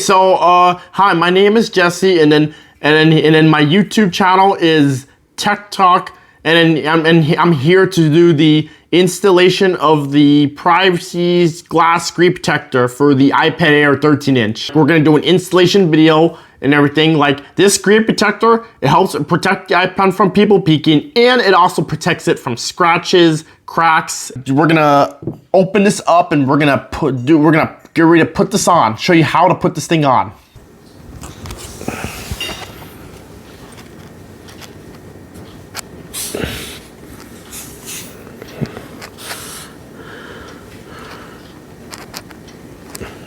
So, hi, my name is Jesse, and then my YouTube channel is Tech Talk, and I'm here to do the installation of the privacy glass screen protector for the iPad Air 13-inch. We're gonna do an installation video and everything. Like, this screen protector, it helps protect the iPad from people peeking, and it also protects it from scratches, cracks. We're gonna open this up, and we're gonna get ready to put this on. Show you how to put this thing on.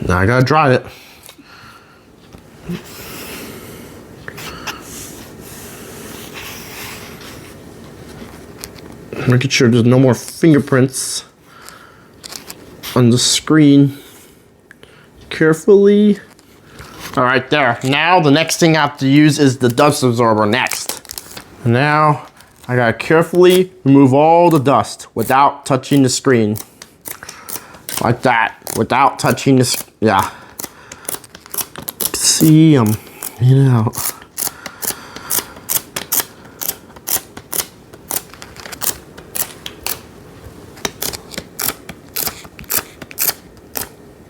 Now I gotta dry it. Making sure there's no more fingerprints on the screen. Carefully. All right, there. Now the next thing I have to use is the dust absorber next. Now I gotta carefully remove all the dust without touching the screen. Like that, without touching the, yeah. See, I'm getting out.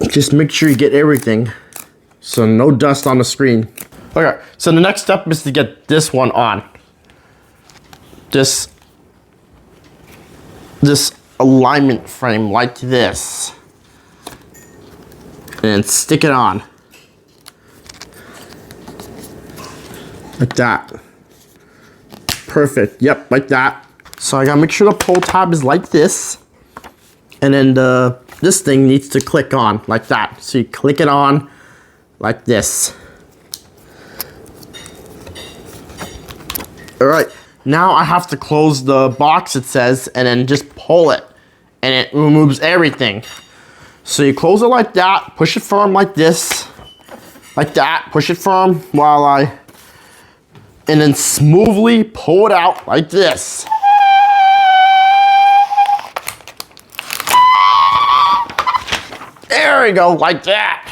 Just make sure you get everything, so no dust on the screen. Okay, so the next step is to get this one on. This alignment frame like this. And stick it on. Like that. Perfect, yep, like that. So I gotta make sure the pull tab is like this. And then this thing needs to click on like that. So you click it on like this. All right, now I have to close the box, it says, and then just pull it, and it removes everything. So you close it like that, push it firm like this, like that, push it firm and then smoothly pull it out like this. There we go, like that.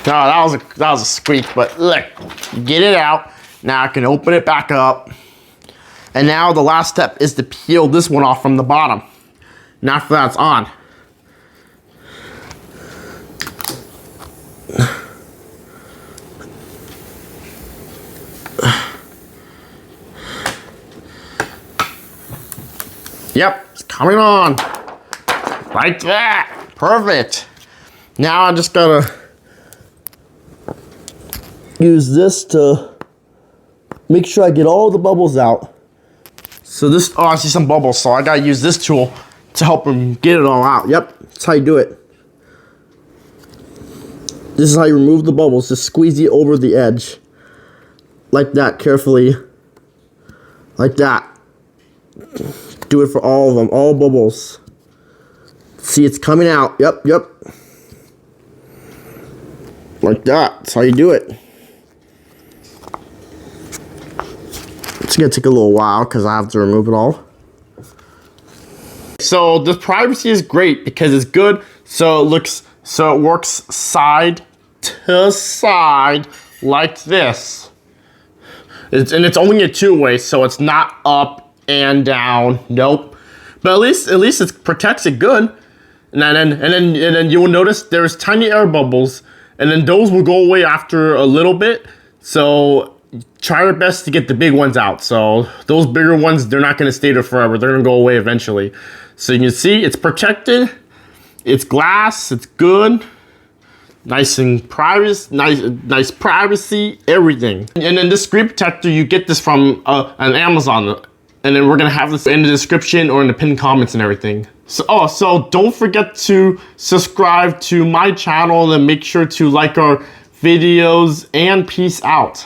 No, that was a squeak, but look, get it out. Now I can open it back up. And now the last step is to peel this one off from the bottom. Now after that's on. Yep, it's coming on. Like that. Perfect. Now I just gotta use this to make sure I get all the bubbles out. So this, oh, I see some bubbles, so I gotta use this tool to help them get it all out. Yep, that's how you do it. This is how you remove the bubbles. Just squeeze it over the edge. Like that, carefully. Like that. Do it for all of them, all bubbles. See, it's coming out. Yep, yep. Like that. That's how you do it. It's gonna take a little while because I have to remove it all. So the privacy is great because it's good. So it works side to side like this. And it's only a two-way, so it's not up and down. Nope. But at least it protects it good. And then you will notice there's tiny air bubbles, and then those will go away after a little bit. So try your best to get the big ones out. So those bigger ones, they're not gonna stay there forever. They're gonna go away eventually. So you can see it's protected. It's glass. It's good. Nice and privacy. Nice privacy. Everything. And then this screen protector, you get this from an Amazon. And then we're gonna have this in the description or in the pinned comments and everything. So don't forget to subscribe to my channel and make sure to like our videos, and peace out.